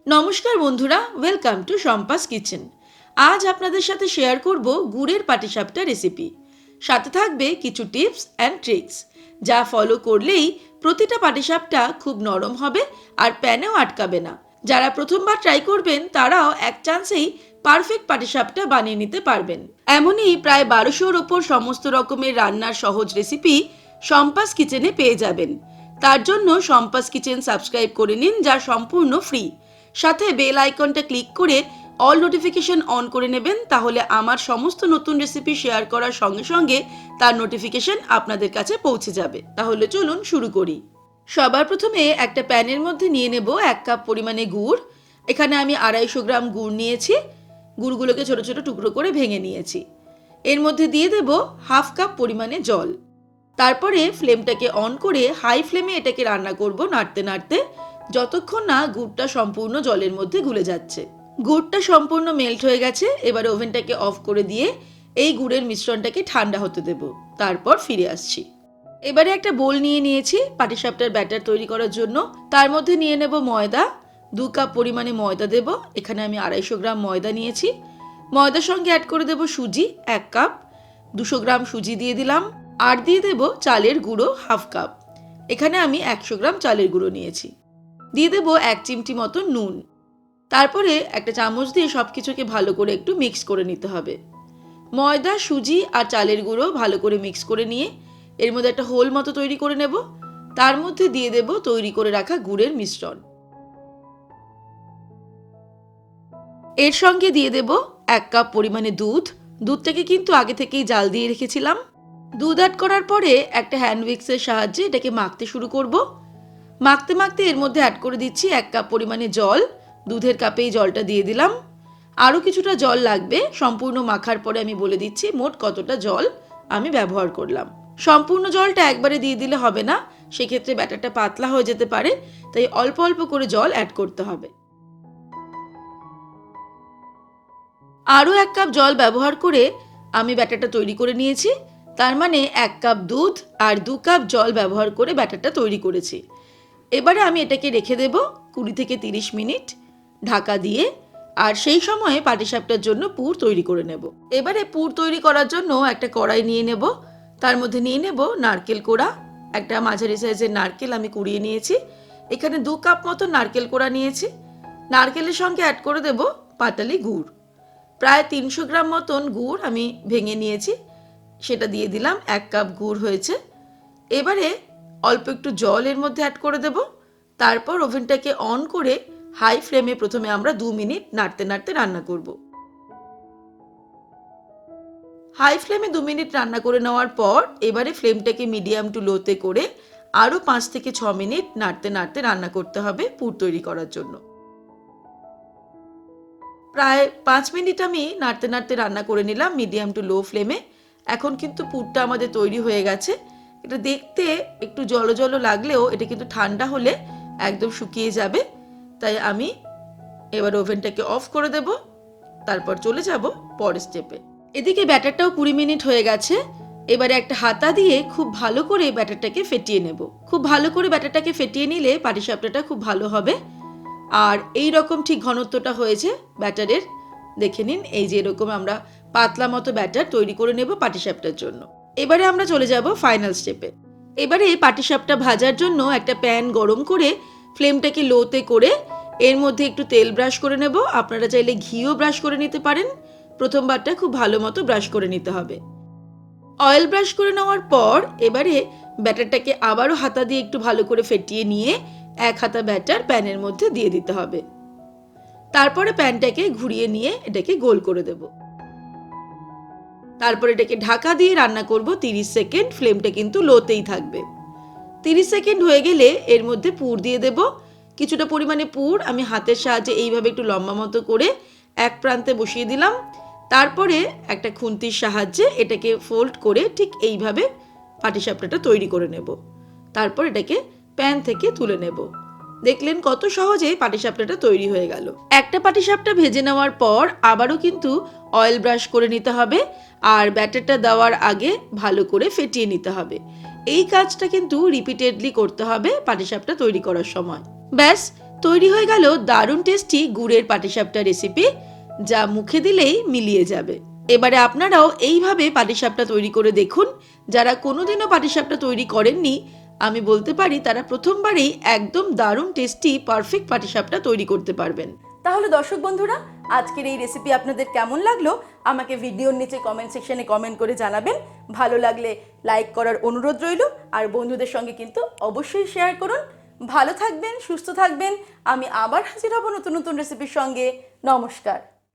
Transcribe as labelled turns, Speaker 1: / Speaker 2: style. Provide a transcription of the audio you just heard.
Speaker 1: নমস্কার বন্ধুরা, welcome to Shampa's kitchen. আজ আপনাদের সাথে শেয়ার করব গুড়ের পাটিসাপটা রেসিপি। সাথে থাকবে কিছু টিপস অ্যান্ড ট্রিক্স, যা ফলো করলেই প্রতিটা পাটিসাপটা খুব নরম হবে আর প্যানেও আটকাবে না। যারা প্রথমবার ট্রাই করবেন তারাও এক চান্সেই পারফেক্ট পাটিসাপটা বানিয়ে নিতে পারবেন। এমনই প্রায় 1200-র ওপর সমস্ত রকমের রান্নার সহজ রেসিপি শম্পাস কিচেনে পেয়ে যাবেন। তার জন্য শম্পাস কিচেন সাবস্ক্রাইব করে নিন, যা সম্পূর্ণ ফ্রি। সাথে বেল আইকনটা ক্লিক করে অল নোটিফিকেশন অন করে নেবেন, তাহলে আমার সমস্ত নতুন রেসিপি শেয়ার করার সঙ্গে সঙ্গে তার নোটিফিকেশন আপনাদের কাছে পৌঁছে যাবে। তাহলে চলুন শুরু করি। সবার প্রথমে একটা প্যানের মধ্যে নিয়ে নেব 1 কাপ পরিমাণে গুড়। এখানে আমি 250 গ্রাম গুড় নিয়েছি। গুড়গুলোকে ছোট ছোট টুকরো করে ভেঙে নিয়েছি। এর মধ্যে দিয়ে দেব 1/2 কাপ পরিমাণে জল। তারপরে ফ্লেমটাকে অন করে হাই ফ্লেমে এটাকে রান্না করব, নাড়তে নাড়তে, যতক্ষণ না গুড়টা সম্পূর্ণ জলের মধ্যে গুলে যাচ্ছে। গুড়টা সম্পূর্ণ মেল্ট হয়ে গেছে। এবার ওভেনটাকে অফ করে দিয়ে এই গুড়ের মিশ্রণটাকে ঠান্ডা হতে দেব। তারপর ফিরে আসছি। এবারে একটা বোল নিয়ে নিয়েছি পাটিসাপটার ব্যাটার তৈরি করার জন্য। তার মধ্যে নিয়ে নেব ময়দা। 2 কাপ পরিমাণে ময়দা দেব। এখানে আমি 250 গ্রাম ময়দা নিয়েছি। ময়দার সঙ্গে অ্যাড করে দেব সুজি 1 কাপ। 200 গ্রাম সুজি দিয়ে দিলাম। আর দিয়ে দেব চালের গুঁড়ো 1/2 কাপ। এখানে আমি 100 গ্রাম চালের গুঁড়ো নিয়েছি। দিয়ে দেব 1 চিমটি মতো নুন। তারপরে একটা চামচ দিয়ে সব কিছুকে ভালো করে একটু মিক্স করে নিতে হবে। ময়দা, সুজি আর চালের গুঁড়ো ভালো করে মিক্স করে নিয়ে এর মধ্যে একটা হোল মতো তৈরি করে নেব। তার মধ্যে দিয়ে দেব তৈরি করে রাখা গুড়ের মিশ্রণ। এর সঙ্গে দিয়ে দেব 1 কাপ পরিমাণে দুধ। দুধটাকে কিন্তু আগে থেকেই জাল দিয়ে রেখেছিলাম। দুধ অ্যাড করার পরে একটা হ্যান্ড উইক্সের সাহায্যে এটাকে মাখতে শুরু করব। মাখতে মাখতে এর মধ্যে অ্যাড করে দিচ্ছি 1 কাপ পরিমাণে জল। দুধের কাপেই জলটা দিয়ে দিলাম। আরও কিছুটা জল লাগবে। সম্পূর্ণ মাখার পরে আমি বলে দিচ্ছি মোট কতটা জল আমি ব্যবহার করলাম। সম্পূর্ণ জলটা একবারে দিয়ে দিলে হবে না, সেক্ষেত্রে ব্যাটারটা পাতলা হয়ে যেতে পারে। তাই অল্প অল্প করে জল অ্যাড করতে হবে। আরও 1 কাপ জল ব্যবহার করে আমি ব্যাটারটা তৈরি করে নিয়েছি। তার মানে 1 কাপ দুধ আর 2 কাপ জল ব্যবহার করে ব্যাটারটা তৈরি করেছি। এবারে আমি এটাকে রেখে দেব 20 থেকে 30 মিনিট ঢাকা দিয়ে। আর সেই সময়ে পাটিসাপটার জন্য পুর তৈরি করে নেব। এবারে পুর তৈরি করার জন্য একটা কড়াই নিয়ে নেব। তার মধ্যে নিয়ে নেব নারকেল কোড়া। একটা মাঝারি সাইজের নারকেল আমি কুড়িয়ে নিয়েছি। এখানে 2 কাপ মতো নারকেল কোড়া নিয়েছি। নারকেলের সঙ্গে অ্যাড করে দেব পাটালি গুড়। প্রায় 300 গ্রাম মতন গুড় আমি ভেঙে নিয়েছি, সেটা দিয়ে দিলাম। 1 কাপ গুড় হয়েছে। এবারে অল্প একটু জল এর মধ্যে অ্যাড করে দেব। তারপর ওভেনটাকে অন করে হাই ফ্লেমে প্রথমে আমরা 2 মিনিট নাড়তে নাড়তে রান্না করব। হাই ফ্লেমে 2 মিনিট রান্না করে নেওয়ার পর এবারে ফ্লেমটাকে মিডিয়াম টু লোতে করে আরও 5 থেকে 6 মিনিট নাড়তে নাড়তে রান্না করতে হবে পুর তৈরি করার জন্য। প্রায় 5 মিনিট আমি নাড়তে নাড়তে রান্না করে নিলাম মিডিয়াম টু লো ফ্লেমে। এখন কিন্তু পুরটা আমাদের তৈরি হয়ে গেছে। এটা দেখতে একটু জলো জলো লাগলেও এটা কিন্তু ঠান্ডা হলে একদম শুকিয়ে যাবে। তাই আমি এবার ওভেনটাকে অফ করে দেব। তারপর চলে যাব পরের স্টেপে। এদিকে ব্যাটারটাও 20 মিনিট হয়ে গেছে। এবারে একটা হাতা দিয়ে খুব ভালো করে ব্যাটারটাকে ফেটিয়ে নেব। খুব ভালো করে ব্যাটারটাকে ফেটিয়ে নিলে পাটিসাপটাটা খুব ভালো হবে। আর এই রকম ঠিক ঘনত্বটা হয়েছে ব্যাটারের, দেখে নিন। এই যে এরকম আমরা পাতলা মতো ব্যাটার তৈরি করে নেব পাটিসাপটার জন্য। এবারে আমরা চলে যাব ফাইনাল স্টেপে। এবারে পাটিসাপটা ভাজার জন্য একটা প্যান গরম করে ফ্লেমটাকে লোতে করে এর মধ্যে একটু তেল ব্রাশ করে নেব। আপনারা চাইলে ঘিও ব্রাশ করে নিতে পারেন। প্রথমবারটা খুব ভালো মতো ব্রাশ করে নিতে হবে। অয়েল ব্রাশ করে নেওয়ার পর এবারে ব্যাটারটাকে আবারও হাতা দিয়ে একটু ভালো করে ফেটিয়ে নিয়ে 1 হাতা ব্যাটার প্যানের মধ্যে দিয়ে দিতে হবে। তারপরে প্যানটাকে ঘুরিয়ে নিয়ে এটাকে গোল করে দেব। তারপর এটাকে ঢাকা দিয়ে রান্না করব 30 সেকেন্ড। ফ্লেমটা কিন্তু লোতেই থাকবে। 30 সেকেন্ড হয়ে গেলে এর মধ্যে পুর দিয়ে দেব। কিছুটা পরিমাণে পুর আমি হাতের সাহায্যে এইভাবে একটু লম্বা মতো করে এক প্রান্তে বসিয়ে দিলাম। তারপরে একটা খুন্তির সাহায্যে এটাকে ফোল্ড করে ঠিক এইভাবে পাটিসাপটাটা তৈরি করে নেব। তারপর এটাকে প্যান থেকে তুলে নেব। দেখলেন কত সহজে পাটিসাপটাটা তৈরি হয়ে গেল। একটা পাটিসাপটা ভেজে নেওয়ার পর আবারও কিন্তু অয়েল ব্রাশ করে নিতে হবে আর ব্যাটারটা দেওয়ার আগে ভালো করে ফেটিয়ে নিতে হবে। এই কাজটা কিন্তু রিপিটেডলি করতে হবে পাটিসাপটা তৈরি করার সময়। ব্যাস তৈরি হয়ে গেল দারুণ টেস্টি গুড়ের পাটিসাপটা রেসিপি, যা মুখে দিলেই মিলিয়ে যাবে। এবারে আপনারাও এইভাবে পাটিসাপটা তৈরি করে দেখুন। যারা কোনোদিনও পাটিসাপটা তৈরি করেননি, আমি বলতে পারি তারা প্রথমবারেই একদম দারুণ টেস্টি পারফেক্ট পাটিসাপটা তৈরি করতে পারবেন। তাহলে দর্শক বন্ধুরা, আজকের এই রেসিপি আপনাদের কেমন লাগলো আমাকে ভিডিওর নিচে কমেন্ট সেকশনে কমেন্ট করে জানাবেন। ভালো লাগলে লাইক করার অনুরোধ রইল, আর বন্ধুদের সঙ্গে কিন্তু অবশ্যই শেয়ার করুন। ভালো থাকবেন, সুস্থ থাকবেন। আমি আবার হাজির হব নতুন নতুন রেসিপির সঙ্গে। নমস্কার।